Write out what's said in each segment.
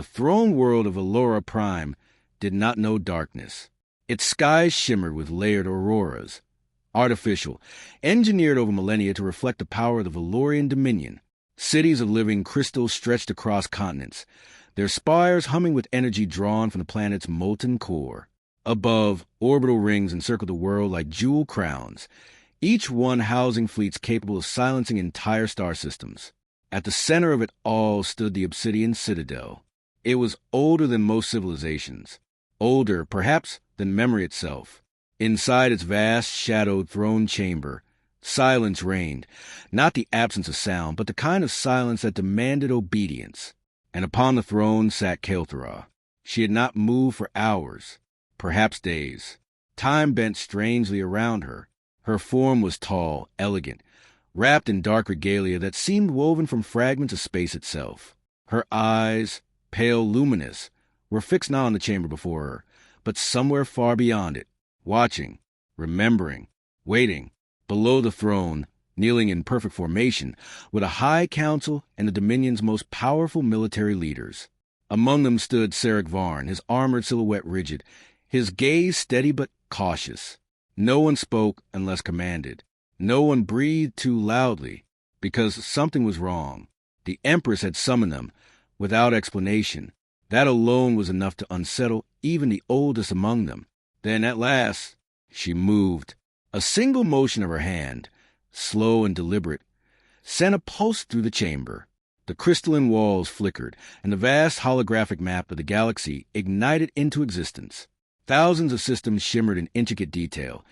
The throne world of Allura Prime did not know darkness. Its skies shimmered with layered auroras, artificial, engineered over millennia to reflect the power of the Valorian dominion. Cities of living crystal stretched across continents, their spires humming with energy drawn from the planet's molten core. Above, orbital rings encircled the world like jewel crowns, each one housing fleets capable of silencing entire star systems. At the center of it all stood the Obsidian Citadel. It was older than most civilizations, older, perhaps, than memory itself. Inside its vast, shadowed throne chamber, silence reigned, not the absence of sound, but the kind of silence that demanded obedience. And upon the throne sat Kelthera. She had not moved for hours, perhaps days. Time bent strangely around her. Her form was tall, elegant, wrapped in dark regalia that seemed woven from fragments of space itself. Her eyes, pale, luminous, were fixed not on the chamber before her, but somewhere far beyond it, watching, remembering, waiting. Below the throne, kneeling in perfect formation, were the High Council and the Dominion's most powerful military leaders. Among them stood Sarek Varn, his armored silhouette rigid, his gaze steady but cautious. No one spoke unless commanded. No one breathed too loudly, because something was wrong. The Empress had summoned them, without explanation. That alone was enough to unsettle even the oldest among them. Then, at last, she moved. A single motion of her hand, slow and deliberate, sent a pulse through the chamber. The crystalline walls flickered, and the vast holographic map of the galaxy ignited into existence. Thousands of systems shimmered in intricate detail,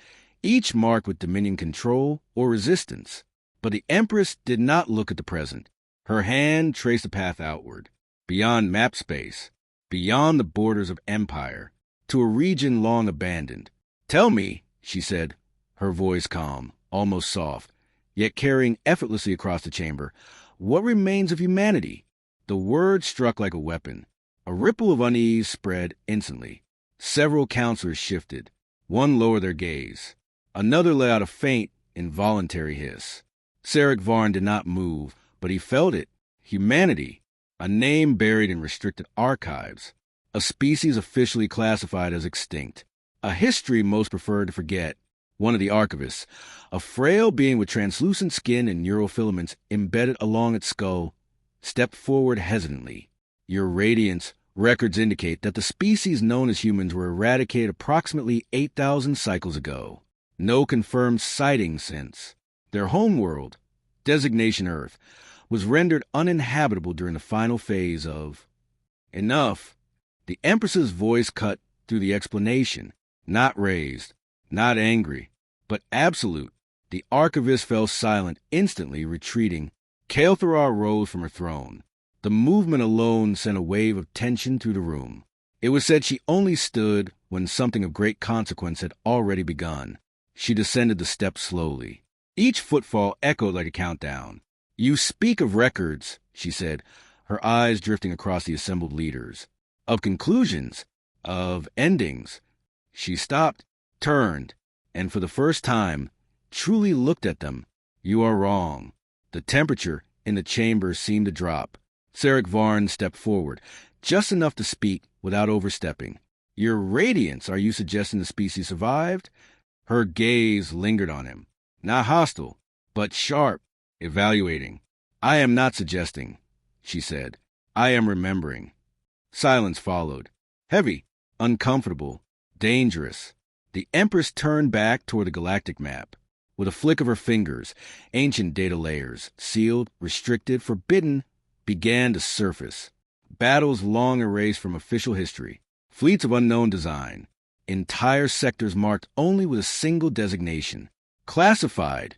each marked with Dominion control or resistance. But the Empress did not look at the present. Her hand traced a path outward, beyond map space, beyond the borders of empire, to a region long abandoned. "Tell me," she said, her voice calm, almost soft, yet carrying effortlessly across the chamber, "what remains of humanity?" The word struck like a weapon. A ripple of unease spread instantly. Several counselors shifted. One lowered their gaze. Another let out a faint, involuntary hiss. Sarek Varn did not move, but he felt it. Humanity, a name buried in restricted archives, a species officially classified as extinct, a history most preferred to forget. One of the archivists, a frail being with translucent skin and neural filaments embedded along its skull, stepped forward hesitantly. "Your Radiance, records indicate that the species known as humans were eradicated approximately 8,000 cycles ago. No confirmed sightings since. Their homeworld, designation Earth, was rendered uninhabitable during the final phase of..." "Enough." The Empress's voice cut through the explanation, not raised, not angry, but absolute. The archivist fell silent, instantly retreating. Kelthera rose from her throne. The movement alone sent a wave of tension through the room. It was said she only stood when something of great consequence had already begun. She descended the steps slowly. Each footfall echoed like a countdown. "You speak of records," she said, her eyes drifting across the assembled leaders. "Of conclusions, of endings." She stopped, turned, and for the first time, truly looked at them. "You are wrong." The temperature in the chamber seemed to drop. Sarek Varn stepped forward, just enough to speak without overstepping. "Your Radiance, are you suggesting the species survived?" Her gaze lingered on him. Not hostile, but sharp, evaluating. "I am not suggesting," she said. "I am remembering." Silence followed. Heavy, uncomfortable, dangerous. The Empress turned back toward the galactic map. With a flick of her fingers, ancient data layers, sealed, restricted, forbidden, began to surface. Battles long erased from official history. Fleets of unknown design. Entire sectors marked only with a single designation. Classified.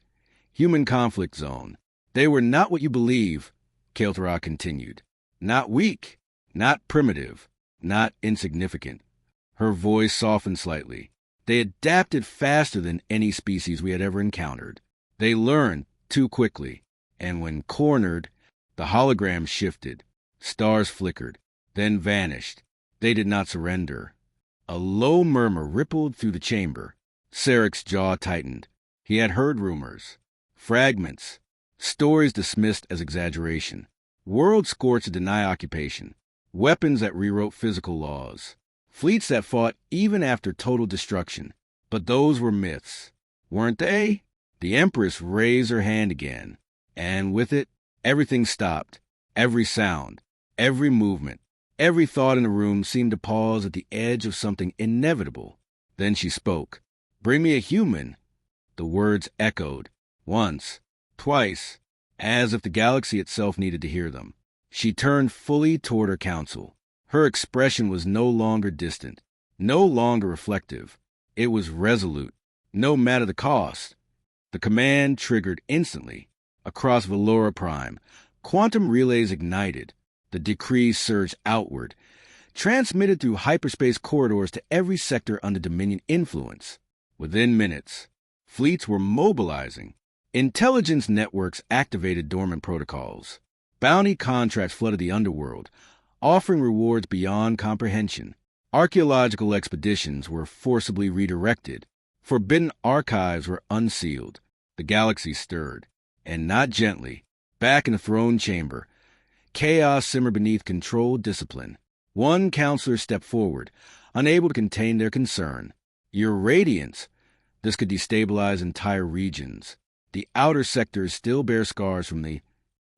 Human conflict zone. They were not what you believe, Kelthera continued. Not weak. Not primitive. Not insignificant. Her voice softened slightly. They adapted faster than any species we had ever encountered. They learned too quickly. And when cornered, the hologram shifted. Stars flickered, then vanished. They did not surrender. A low murmur rippled through the chamber. Sarek's jaw tightened. He had heard rumors. Fragments. Stories dismissed as exaggeration. Worlds scorched to deny occupation. weapons that rewrote physical laws, fleets that fought even after total destruction. But those were myths, weren't they? The Empress raised her hand again, and with it, everything stopped. Every sound, every movement, every thought in the room seemed to pause at the edge of something inevitable. Then she spoke. "Bring me a human." The words echoed, once, twice, as if the galaxy itself needed to hear them. She turned fully toward her council. Her expression was no longer distant, no longer reflective. It was resolute, no matter the cost. The command triggered instantly. Across Valora Prime, quantum relays ignited. The decree surged outward, transmitted through hyperspace corridors to every sector under Dominion influence. Within minutes, fleets were mobilizing. Intelligence networks activated dormant protocols. Bounty contracts flooded the underworld, offering rewards beyond comprehension. Archaeological expeditions were forcibly redirected. Forbidden archives were unsealed. The galaxy stirred, and not gently. Back in the throne chamber, chaos simmered beneath controlled discipline. One counselor stepped forward, unable to contain their concern. "Your Radiance." This could destabilize entire regions. The outer sectors still bear scars from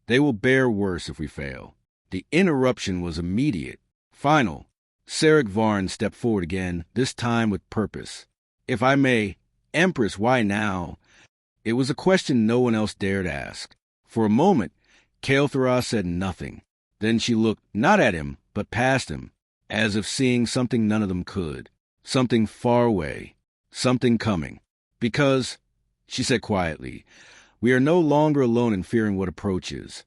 They will bear worse if we fail. The interruption was immediate, final. Sarek Varn stepped forward again, this time with purpose. "If I may, Empress, why now?" It was a question no one else dared ask. For a moment, Kael'thas said nothing. Then she looked not at him, but past him, as if seeing something none of them could. Something far away. Something coming. "Because," she said quietly, "we are no longer alone in fearing what approaches."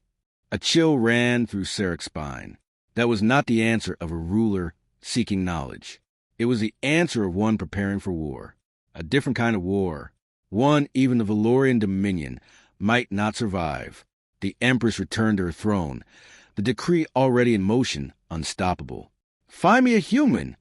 A chill ran through Sarek's spine. That was not the answer of a ruler seeking knowledge. It was the answer of one preparing for war. A different kind of war. One even the Valorian Dominion might not survive. The Empress returned to her throne, the decree already in motion, unstoppable. "Find me a human,"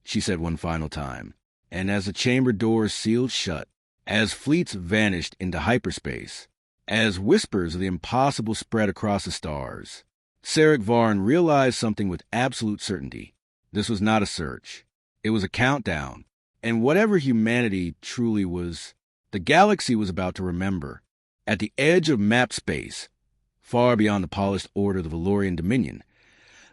she said one final time. And as the chamber doors sealed shut, as fleets vanished into hyperspace, as whispers of the impossible spread across the stars, Sarek Varn realized something with absolute certainty. This was not a search. It was a countdown. And whatever humanity truly was, the galaxy was about to remember. At the edge of map space, far beyond the polished order of the Valorian Dominion,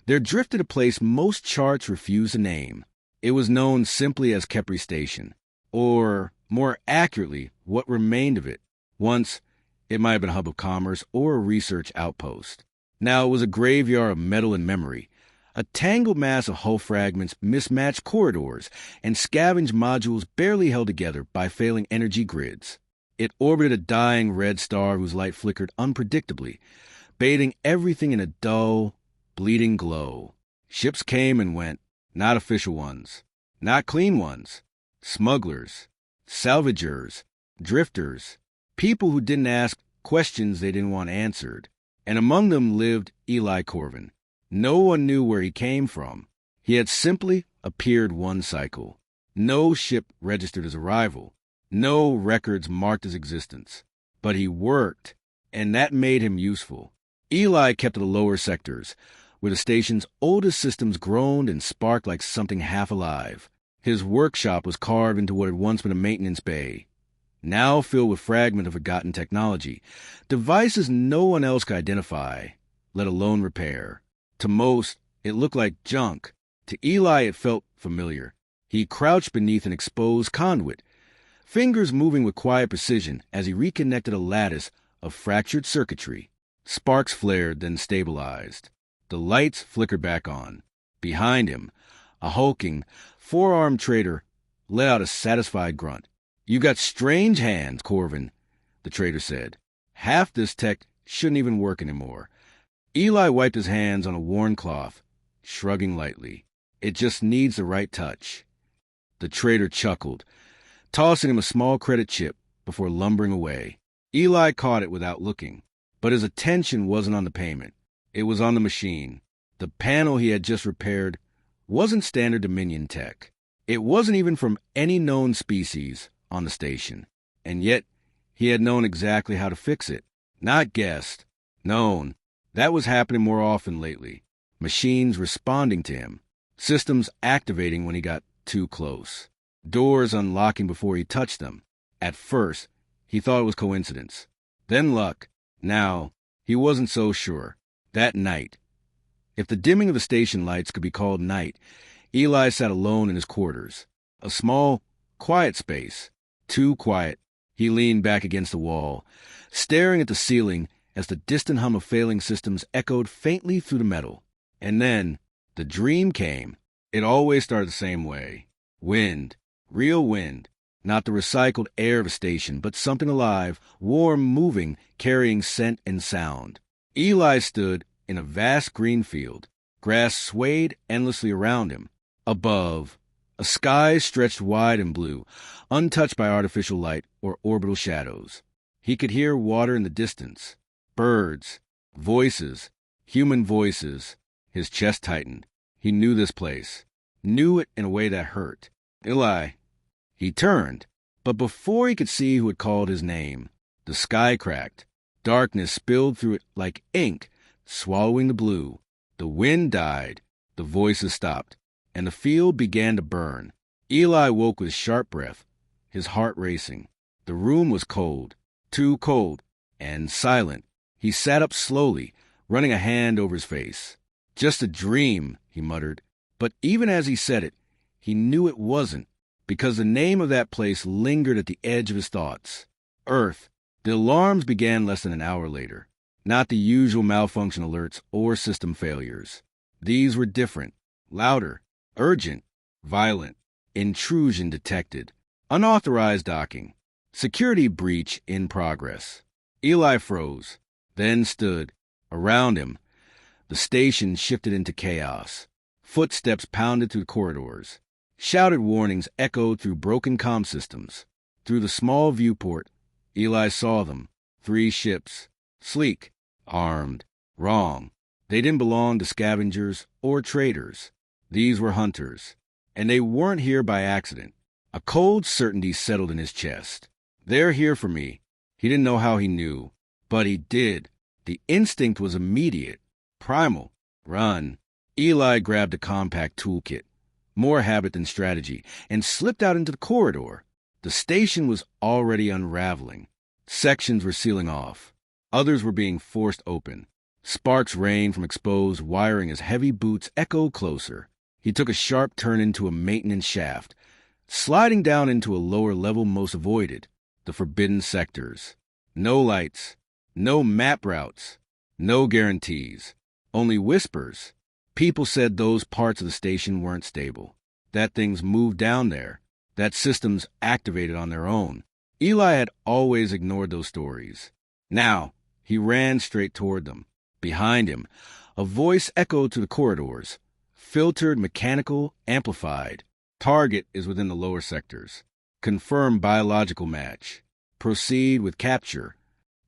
there drifted a place most charts refused to name. It was known simply as Kepri Station, or, more accurately, what remained of it. Once, it might have been a hub of commerce or a research outpost. Now it was a graveyard of metal and memory, a tangled mass of hull fragments, mismatched corridors, and scavenged modules barely held together by failing energy grids. It orbited a dying red star whose light flickered unpredictably, bathing everything in a dull, bleeding glow. Ships came and went, not official ones, not clean ones. Smugglers, salvagers, drifters, people who didn't ask questions they didn't want answered. And among them lived Eli Corvin. No one knew where he came from. He had simply appeared one cycle. No ship registered his arrival. No records marked his existence. But he worked, and that made him useful. Eli kept to the lower sectors, where the station's oldest systems groaned and sparked like something half alive. His workshop was carved into what had once been a maintenance bay, now filled with fragments of forgotten technology, devices no one else could identify, let alone repair. To most, it looked like junk. To Eli, it felt familiar. He crouched beneath an exposed conduit, fingers moving with quiet precision as he reconnected a lattice of fractured circuitry. Sparks flared, then stabilized. The lights flickered back on. Behind him, a hulking, four-armed trader let out a satisfied grunt. "You got strange hands, Corvin," the trader said. "Half this tech shouldn't even work anymore." Eli wiped his hands on a worn cloth, shrugging lightly. "It just needs the right touch." The trader chuckled, tossing him a small credit chip before lumbering away. Eli caught it without looking, but his attention wasn't on the payment. It was on the machine. The panel he had just repaired wasn't standard Dominion tech. It wasn't even from any known species on the station. And yet, he had known exactly how to fix it. Not guessed. Known. That was happening more often lately. machines responding to him, systems activating when he got too close, doors unlocking before he touched them. At first, he thought it was coincidence, then luck. Now, he wasn't so sure. That night, if the dimming of the station lights could be called night, Eli sat alone in his quarters. A small, quiet space. Too quiet. He leaned back against the wall, staring at the ceiling as the distant hum of failing systems echoed faintly through the metal. And then, the dream came. It always started the same way. Wind. Real wind. Not the recycled air of a station, but something alive, warm, moving, carrying scent and sound. Eli stood in a vast green field. Grass swayed endlessly around him. Above, a sky stretched wide and blue, untouched by artificial light or orbital shadows. He could hear water in the distance, birds, voices, human voices. His chest tightened. He knew this place, knew it in a way that hurt. Eli. He turned, but before he could see who had called his name, the sky cracked. Darkness spilled through it like ink, swallowing the blue. The wind died, the voices stopped, and the field began to burn. Eli woke with sharp breath, his heart racing. The room was cold, too cold, and silent. He sat up slowly, running a hand over his face. Just a dream, he muttered. But even as he said it, he knew it wasn't, because the name of that place lingered at the edge of his thoughts. Earth. The alarms began less than an hour later. Not the usual malfunction alerts or system failures. These were different, louder, urgent, violent. Intrusion detected. Unauthorized docking. Security breach in progress. Eli froze, then stood. Around him, the station shifted into chaos. Footsteps pounded through the corridors. Shouted warnings echoed through broken comm systems. Through the small viewport, Eli saw them. 3 ships. Sleek. Armed. Wrong. They didn't belong to scavengers or traders. These were hunters. And they weren't here by accident. A cold certainty settled in his chest. They're here for me. He didn't know how he knew, but he did. The instinct was immediate. Primal. Run. Eli grabbed a compact toolkit, more habit than strategy, and slipped out into the corridor. The station was already unraveling. Sections were sealing off. Others were being forced open. Sparks rained from exposed wiring as heavy boots echoed closer. He took a sharp turn into a maintenance shaft, sliding down into a lower level most avoided, the forbidden sectors. No lights, no map routes, no guarantees, only whispers. People said those parts of the station weren't stable, that things moved down there, that systems activated on their own. Eli had always ignored those stories. Now, he ran straight toward them. Behind him, a voice echoed through the corridors, filtered, mechanical, amplified. Target is within the lower sectors. Confirm biological match. Proceed with capture.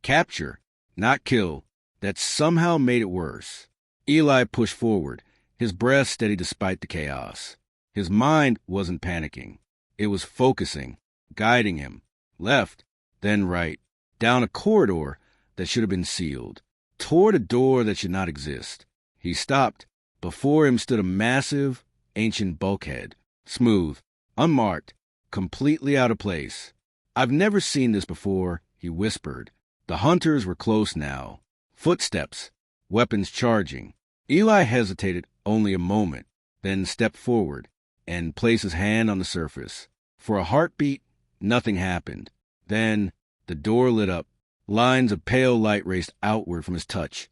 Capture, not kill. That somehow made it worse. Eli pushed forward, his breath steady despite the chaos. His mind wasn't panicking. It was focusing, guiding him. Left, then right, down a corridor that should have been sealed, toward a door that should not exist. He stopped. Before him stood a massive, ancient bulkhead, smooth, unmarked, completely out of place. "I've never seen this before," he whispered. The hunters were close now. Footsteps, weapons charging. Eli hesitated only a moment, then stepped forward and placed his hand on the surface. For a heartbeat, nothing happened. Then the door lit up. Lines of pale light raced outward from his touch,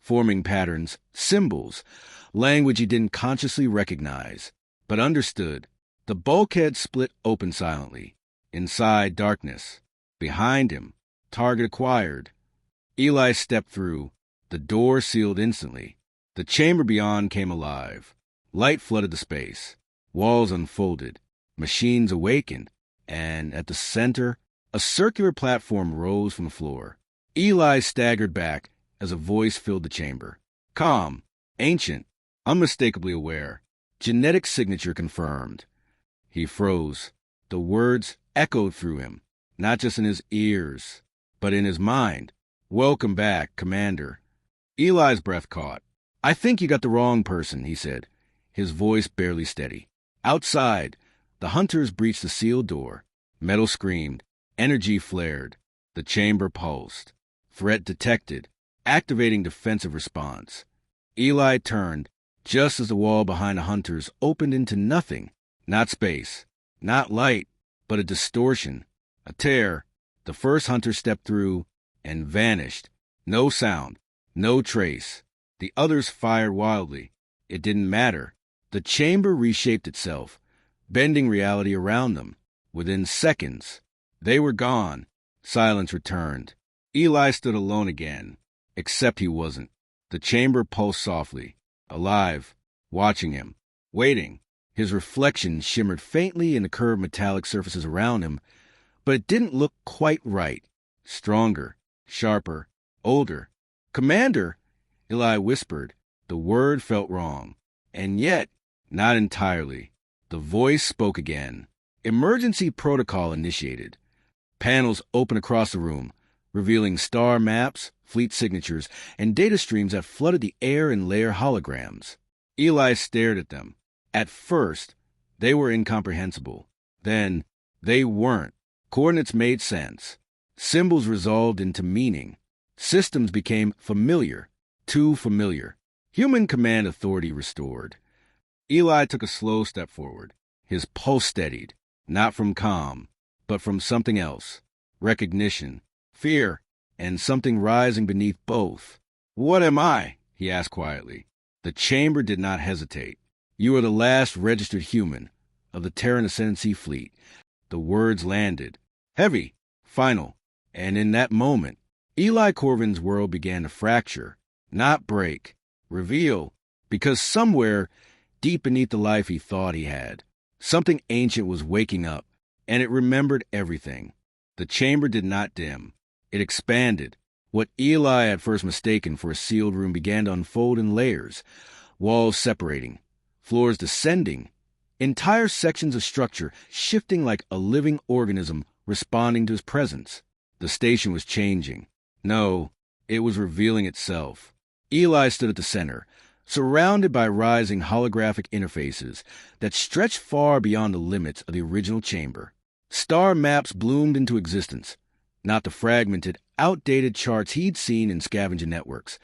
forming patterns, symbols, language he didn't consciously recognize, but understood. The bulkhead split open silently. Inside, darkness. Behind him, target acquired. Eli stepped through. The door sealed instantly. The chamber beyond came alive. Light flooded the space. Walls unfolded. Machines awakened. And at the center, a circular platform rose from the floor. Eli staggered back as a voice filled the chamber. Calm, ancient, unmistakably aware. Genetic signature confirmed. He froze. The words echoed through him, not just in his ears, but in his mind. "Welcome back, Commander." Eli's breath caught. "I think you got the wrong person," he said, his voice barely steady. Outside, the hunters breached the sealed door. Metal screamed. Energy flared. The chamber pulsed. Threat detected. Activating defensive response. Eli turned, just as the wall behind the hunters opened into nothing. Not space. Not light, but a distortion. A tear. The first hunter stepped through and vanished. No sound. No trace. The others fired wildly. It didn't matter. The chamber reshaped itself, bending reality around them. Within seconds, they were gone. Silence returned. Eli stood alone again, except he wasn't. The chamber pulsed softly, alive, watching him, waiting. His reflection shimmered faintly in the curved metallic surfaces around him, but it didn't look quite right. Stronger, sharper, older. "Commander," Eli whispered. The word felt wrong. And yet, not entirely. The voice spoke again. Emergency protocol initiated. Panels opened across the room, revealing star maps, fleet signatures, and data streams that flooded the air in layer holograms. Eli stared at them. At first, they were incomprehensible. Then, they weren't. Coordinates made sense. Symbols resolved into meaning. Systems became familiar, too familiar. Human command authority restored. Eli took a slow step forward. His pulse steadied, not from calm, but from something else. Recognition, fear, and something rising beneath both. "What am I?" he asked quietly. The chamber did not hesitate. "You are the last registered human of the Terran Ascendancy fleet." The words landed. Heavy, final. And in that moment, Eli Corvin's world began to fracture, not break. Reveal, because somewhere, deep beneath the life he thought he had, something ancient was waking up, and it remembered everything. The chamber did not dim. It expanded. What Eli had first mistaken for a sealed room began to unfold in layers, walls separating, floors descending, entire sections of structure shifting like a living organism responding to his presence. The station was changing. No, it was revealing itself. Eli stood at the center, surrounded by rising holographic interfaces that stretched far beyond the limits of the original chamber. Star maps bloomed into existence, not the fragmented, outdated charts he'd seen in scavenger networks,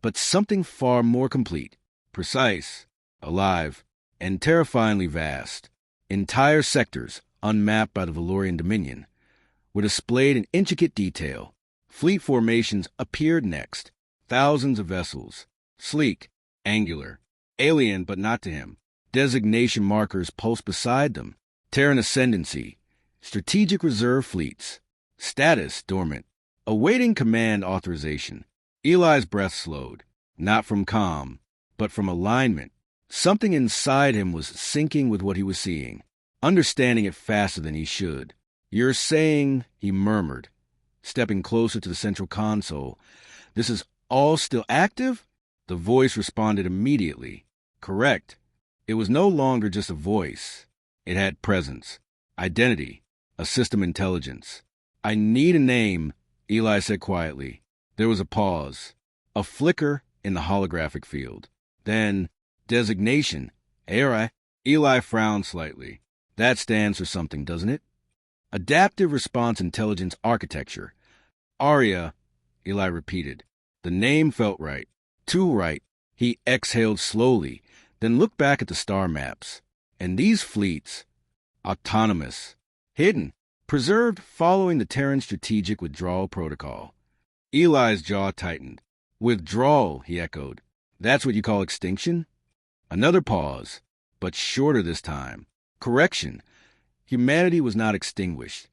but something far more complete, precise, alive, and terrifyingly vast. Entire sectors, unmapped by the Valorian Dominion, were displayed in intricate detail. Fleet formations appeared next. Thousands of vessels, sleek, angular, alien but not to him. Designation markers pulsed beside them. Terran Ascendancy, strategic reserve fleets, status dormant, awaiting command authorization. Eli's breath slowed, not from calm, but from alignment. Something inside him was syncing with what he was seeing, understanding it faster than he should. "You're saying," he murmured, stepping closer to the central console, "this is all still active?" The voice responded immediately. Correct. It was no longer just a voice. It had presence, identity, a system intelligence. "I need a name," Eli said quietly. There was a pause, a flicker in the holographic field. Then, designation, Era. Eli frowned slightly. "That stands for something, doesn't it?" "Adaptive Response Intelligence Architecture. Aria," Eli repeated. The name felt right. Too right. He exhaled slowly, then looked back at the star maps. And these fleets, autonomous, hidden, preserved following the Terran Strategic Withdrawal Protocol. Eli's jaw tightened. "Withdrawal," he echoed. "That's what you call extinction?" Another pause, but shorter this time. Correction. Humanity was not extinguished.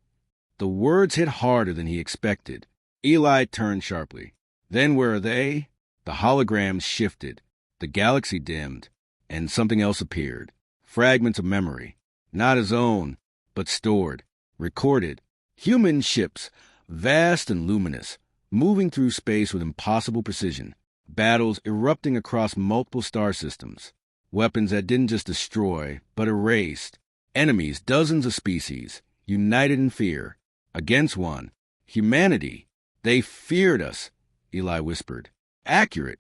The words hit harder than he expected. Eli turned sharply. "Then where are they?" The holograms shifted. The galaxy dimmed, and something else appeared. Fragments of memory. Not his own, but stored, recorded. Human ships, vast and luminous, moving through space with impossible precision. Battles erupting across multiple star systems. Weapons that didn't just destroy, but erased. Enemies, dozens of species, united in fear. Against one. Humanity. "They feared us," Eli whispered. "Accurate."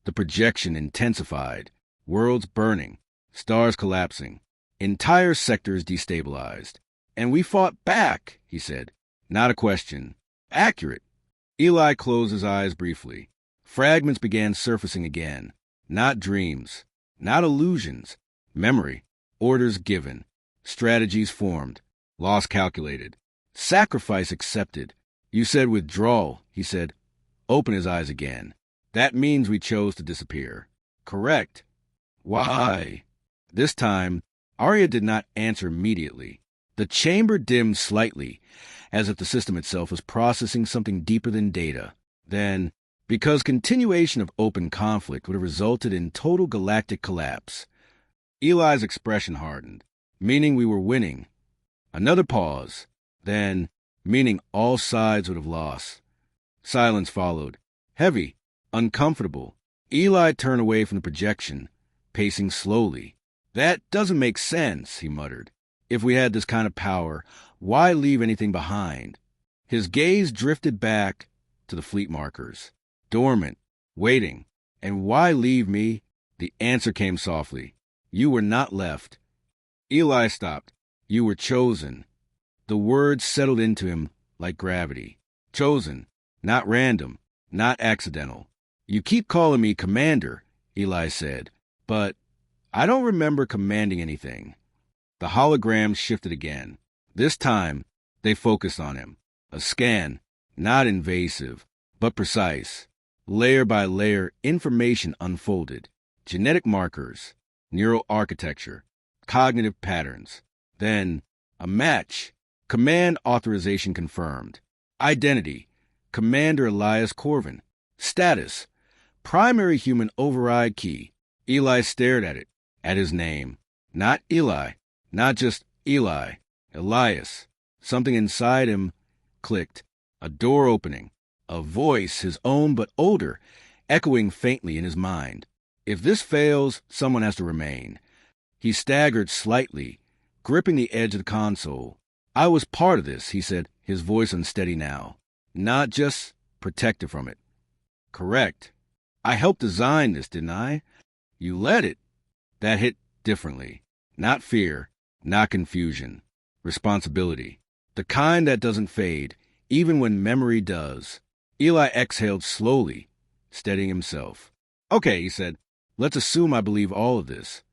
The The projection intensified. Worlds burning. Stars collapsing. Entire sectors destabilized. "And we fought back," he said. "Not a question. Accurate." Eli closed his eyes briefly. Fragments began surfacing again. Not dreams. Not illusions. Memory. Orders given. Strategies formed. Loss calculated. Sacrifice accepted. "You said withdrawal," he said. Open his eyes again. "That means we chose to disappear." "Correct." "Why?" This time, Arya did not answer immediately. The chamber dimmed slightly, as if the system itself was processing something deeper than data. Then, because continuation of open conflict would have resulted in total galactic collapse. Eli's expression hardened, meaning we were winning. Another pause. Then, meaning all sides would have lost. Silence followed. Heavy, uncomfortable. Eli turned away from the projection, pacing slowly. "That doesn't make sense," he muttered. "If we had this kind of power, why leave anything behind?" His gaze drifted back to the fleet markers. Dormant, waiting. "And why leave me?" The answer came softly. "You were not left." Eli stopped. "You were chosen." The words settled into him like gravity. Chosen, not random, not accidental. "You keep calling me Commander," Eli said, "but I don't remember commanding anything." The holograms shifted again. This time, they focused on him. A scan, not invasive, but precise. Layer by layer, information unfolded. Genetic markers, neural architecture, cognitive patterns. Then, a match. Command authorization confirmed. Identity, Commander Elias Corvin. Status, primary human override key. Eli stared at it, at his name. Not Eli, not just Eli. Elias. Something inside him clicked. A door opening. A voice, his own but older, echoing faintly in his mind. If this fails, someone has to remain. He staggered slightly, gripping the edge of the console. "I was part of this," he said, his voice unsteady now. "Not just protected from it." "Correct. I helped design this, didn't I?" "You led it." That hit differently. Not fear, not confusion. Responsibility. The kind that doesn't fade, even when memory does. Eli exhaled slowly, steadying himself. "Okay," he said. "Let's assume I believe all of this."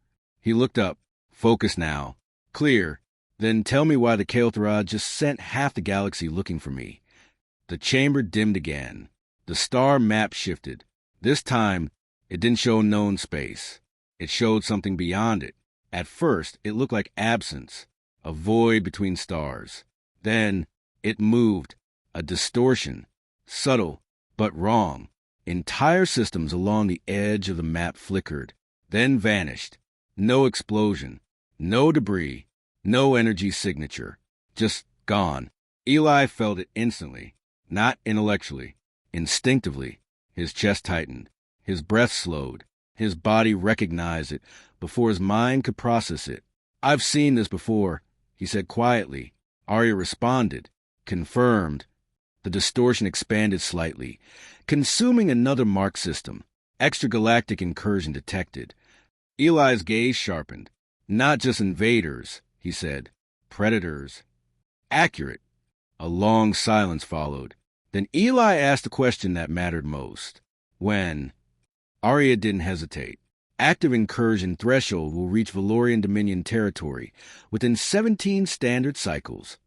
He looked up, focused now. "Clear. Then tell me why the Kael'thariad just sent half the galaxy looking for me." The chamber dimmed again. The star map shifted. This time, it didn't show known space. It showed something beyond it. At first, it looked like absence, a void between stars. Then, it moved, a distortion, subtle, but wrong. Entire systems along the edge of the map flickered, then vanished. No explosion, no debris, no energy signature. Just gone. Eli felt it instantly, not intellectually, instinctively. His chest tightened. His breath slowed. His body recognized it before his mind could process it. "I've seen this before," he said quietly. Arya responded, confirmed. The distortion expanded slightly, consuming another mark system. Extragalactic incursion detected. Eli's gaze sharpened. "Not just invaders," he said. "Predators." "Accurate." A long silence followed. Then Eli asked the question that mattered most. "When?" Arya didn't hesitate. "Active incursion threshold will reach Valorian Dominion territory within 17 standard cycles."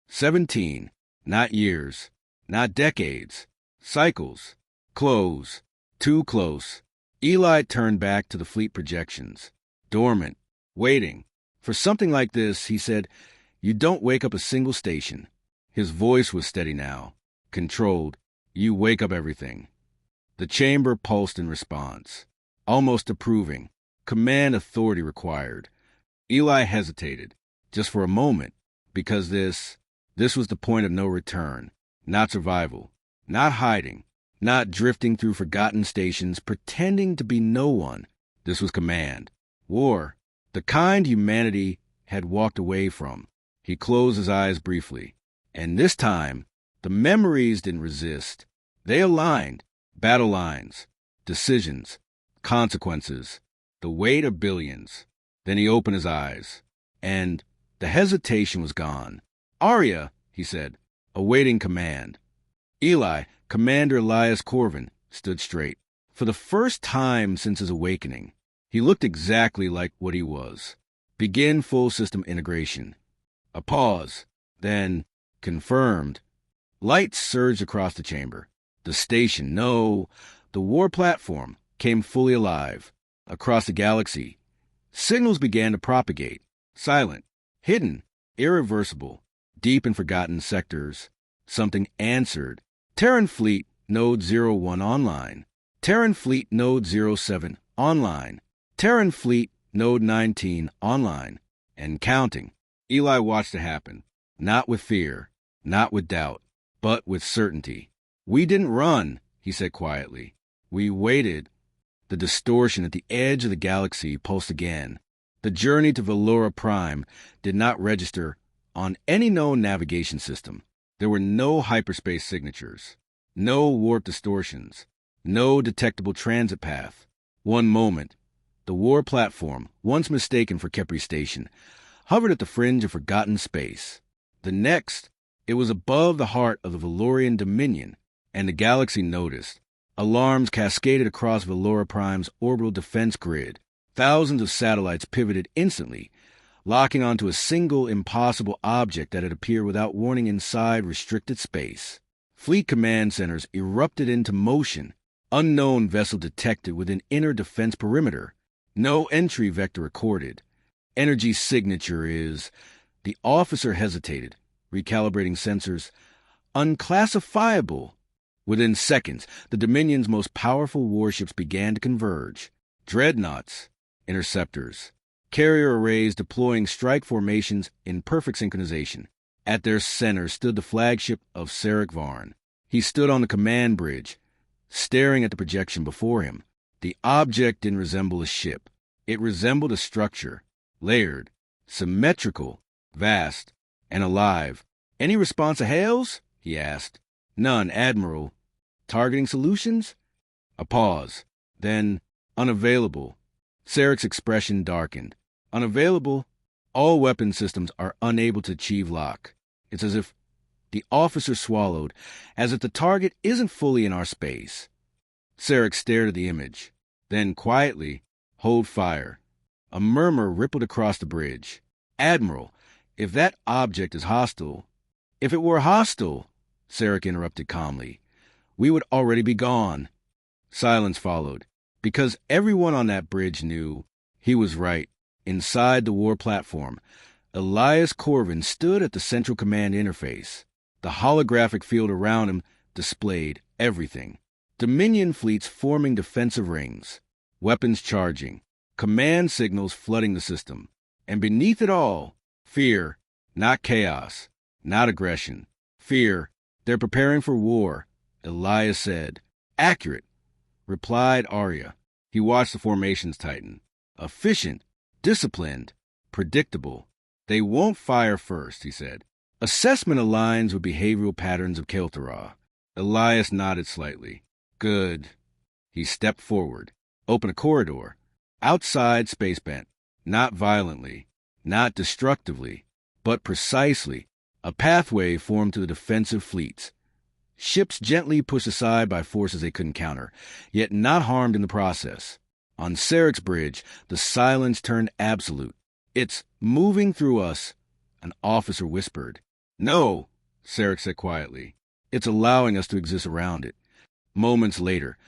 17. Not years. Not decades. Cycles. Close. Too close. Eli turned back to the fleet projections. Dormant. Waiting. "For something like this," he said, "you don't wake up a single station." His voice was steady now. Controlled. "You wake up everything." The chamber pulsed in response. Almost approving. Command authority required. Eli hesitated. Just for a moment. Because this was the point of no return. Not survival. Not hiding. Not drifting through forgotten stations, pretending to be no one. This was command. War. The kind humanity had walked away from. He closed his eyes briefly. And this time, the memories didn't resist. They aligned. Battle lines. Decisions. Consequences. The weight of billions. Then he opened his eyes, and the hesitation was gone. "Arya," he said, awaiting command. Eli, Commander Elias Corvin, stood straight. For the first time since his awakening, he looked exactly like what he was. Begin full system integration. A pause. Then, confirmed. Lights surged across the chamber. The station, no, the war platform, came fully alive. Across the galaxy, signals began to propagate. Silent, hidden, irreversible, deep in forgotten sectors. Something answered. Terran Fleet Node 01 online. Terran Fleet Node 07 online. Terran Fleet Node 19 online. And counting. Eli watched it happen. Not with fear, not with doubt, but with certainty. "We didn't run," he said quietly. "We waited." The distortion at the edge of the galaxy pulsed again. The journey to Valora Prime did not register on any known navigation system. There were no hyperspace signatures, no warp distortions, no detectable transit path. One moment, the war platform, once mistaken for Kepri Station, hovered at the fringe of forgotten space. The next, it was above the heart of the Valorian Dominion, and the galaxy noticed. Alarms cascaded across Valora Prime's orbital defense grid. Thousands of satellites pivoted instantly, locking onto a single impossible object that had appeared without warning inside restricted space. Fleet command centers erupted into motion. Unknown vessel detected within inner defense perimeter. No entry vector recorded. Energy signature is... The officer hesitated, recalibrating sensors. Unclassifiable. Within seconds, the Dominion's most powerful warships began to converge. Dreadnoughts, interceptors, carrier arrays deploying strike formations in perfect synchronization. At their center stood the flagship of Sarek Varn. He stood on the command bridge, staring at the projection before him. The object didn't resemble a ship. It resembled a structure, layered, symmetrical, vast, and alive. "Any response to hails?" he asked. "None, Admiral." "Targeting solutions?" A pause. Then, "Unavailable." Sarek's expression darkened. "Unavailable? All weapon systems are unable to achieve lock." It's as if the officer swallowed, as if the target isn't fully in our space. Sarek stared at the image. Then, quietly, "Hold fire." A murmur rippled across the bridge. "Admiral, if that object is hostile..." "If it were hostile," Sarek interrupted calmly, "we would already be gone." Silence followed, because everyone on that bridge knew he was right. Inside the war platform, Elias Corvin stood at the central command interface. The holographic field around him displayed everything. Dominion fleets forming defensive rings, weapons charging, command signals flooding the system. And beneath it all, fear, not chaos, not aggression. Fear. "They're preparing for war," Elias said. "Accurate," replied Arya. He watched the formations tighten. Efficient, disciplined, predictable. "They won't fire first," he said. "Assessment aligns with behavioral patterns of Kel'Thuzad." Elias nodded slightly. "Good." He stepped forward, opened a corridor. Outside space bent, not violently, not destructively, but precisely. A pathway formed to the defensive fleets. Ships gently pushed aside by forces they couldn't counter, yet not harmed in the process. On Sarek's bridge, the silence turned absolute. "It's moving through us," an officer whispered. "No," Sarek said quietly. "It's allowing us to exist around it." Moments later,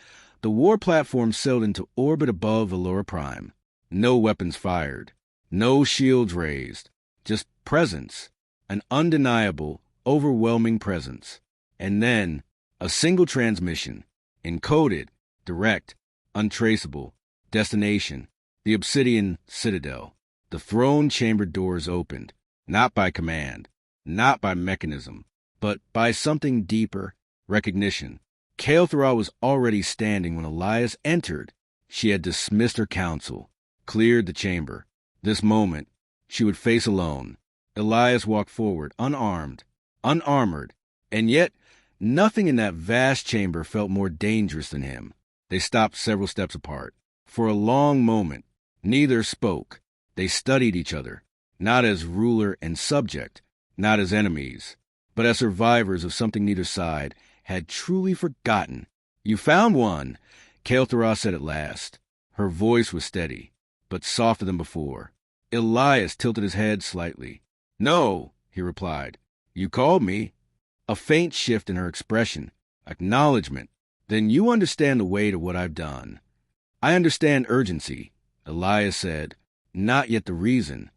the war platform sailed into orbit above Valora Prime. No weapons fired, no shields raised, just presence, an undeniable, overwhelming presence. And then, a single transmission, encoded, direct, untraceable, destination, the Obsidian Citadel. The throne chamber doors opened, not by command, not by mechanism, but by something deeper, recognition. Kel'Thuzad was already standing when Elias entered. She had dismissed her council, cleared the chamber. This moment, she would face alone. Elias walked forward, unarmed, unarmored, and yet nothing in that vast chamber felt more dangerous than him. They stopped several steps apart. For a long moment, neither spoke. They studied each other, not as ruler and subject, not as enemies, but as survivors of something neither side had truly forgotten. "You found one," Kael'thara said at last. Her voice was steady, but softer than before. Elias tilted his head slightly. "No," he replied. "You called me." A faint shift in her expression. Acknowledgement. "Then you understand the weight of what I've done." "I understand urgency," Elias said. "Not yet the reason."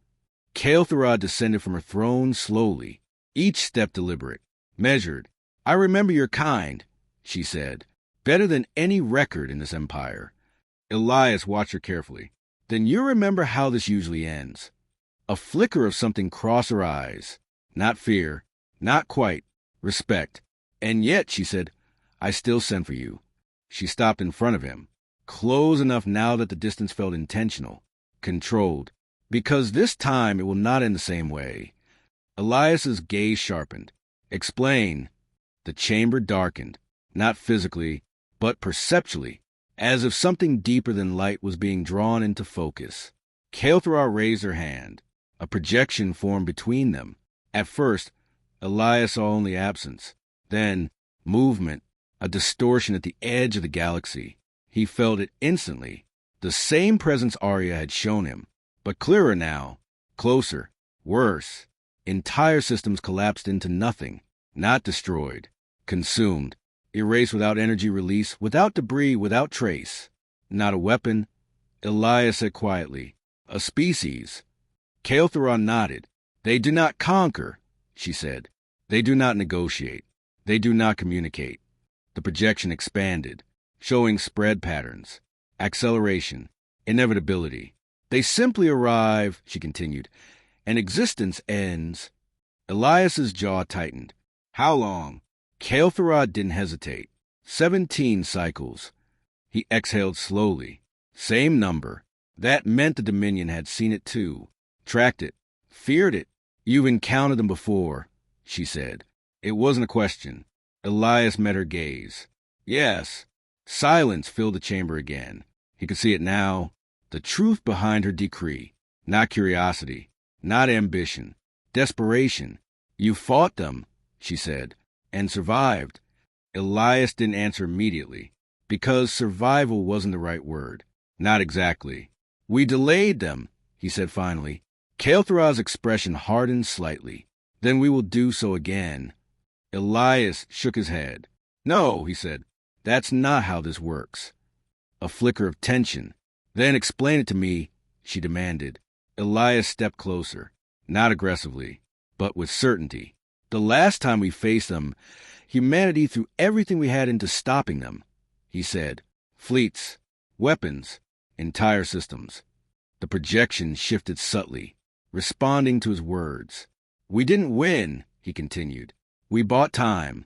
Kael'thara descended from her throne slowly, each step deliberate, measured. "I remember your kind," she said, "better than any record in this empire." Elias watched her carefully. "Then you remember how this usually ends." A flicker of something crossed her eyes. Not fear, not quite, respect. "And yet," she said, "I still sent for you." She stopped in front of him, close enough now that the distance felt intentional, controlled. "Because this time it will not end the same way." Elias's gaze sharpened. "Explain." The chamber darkened, not physically, but perceptually, as if something deeper than light was being drawn into focus. Kael'thara raised her hand. A projection formed between them. At first, Elias saw only absence. Then, movement, a distortion at the edge of the galaxy. He felt it instantly. The same presence Arya had shown him, but clearer now, closer, worse. Entire systems collapsed into nothing, not destroyed, consumed, erased without energy release, without debris, without trace. "Not a weapon," Elias said quietly. "A species." Kael'thara nodded. "They do not conquer," she said. "They do not negotiate. They do not communicate." The projection expanded, showing spread patterns, acceleration, inevitability. "They simply arrive," she continued, "and existence ends." Elias's jaw tightened. "How long?" Kael'thara didn't hesitate. 17 cycles. He exhaled slowly. Same number. That meant the Dominion had seen it too, tracked it, feared it. "You've encountered them before," she said. It wasn't a question. Elias met her gaze. "Yes." Silence filled the chamber again. He could see it now. The truth behind her decree. Not curiosity. Not ambition. Desperation. "You fought them," she said, "and survived." Elias didn't answer immediately, because survival wasn't the right word. Not exactly. "We delayed them," he said finally. Kael'thara's expression hardened slightly. "Then we will do so again." Elias shook his head. "No," he said. "That's not how this works." A flicker of tension. "Then explain it to me," she demanded. Elias stepped closer, not aggressively, but with certainty. "The last time we faced them, humanity threw everything we had into stopping them," he said. "Fleets, weapons, entire systems." The projection shifted subtly, responding to his words. "We didn't win," he continued. "We bought time."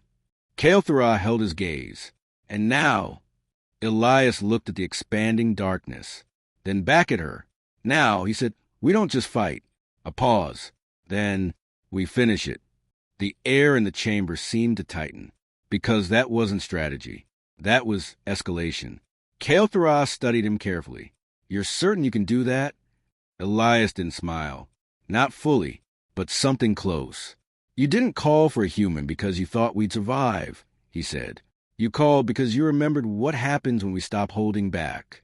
Kael'thara held his gaze. "And now," Elias looked at the expanding darkness, then back at her. "Now," he said, "we don't just fight." A pause. Then, "We finish it." The air in the chamber seemed to tighten, because that wasn't strategy. That was escalation. Kael'thara studied him carefully. "You're certain you can do that?" Elias didn't smile. "Not fully, but something close." "You didn't call for a human because you thought we'd survive," he said. "You called because you remembered what happens when we stop holding back."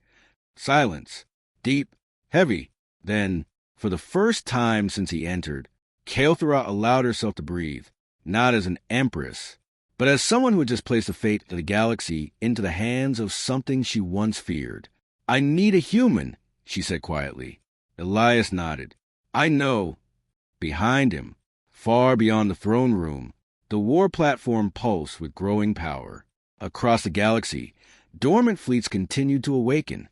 Silence. Deep, heavy. Then, for the first time since he entered, Kael'thara allowed herself to breathe, not as an empress, but as someone who had just placed the fate of the galaxy into the hands of something she once feared. "I need a human," she said quietly. Elias nodded. "I know." Behind him, far beyond the throne room, the war platform pulsed with growing power. Across the galaxy, dormant fleets continued to awaken,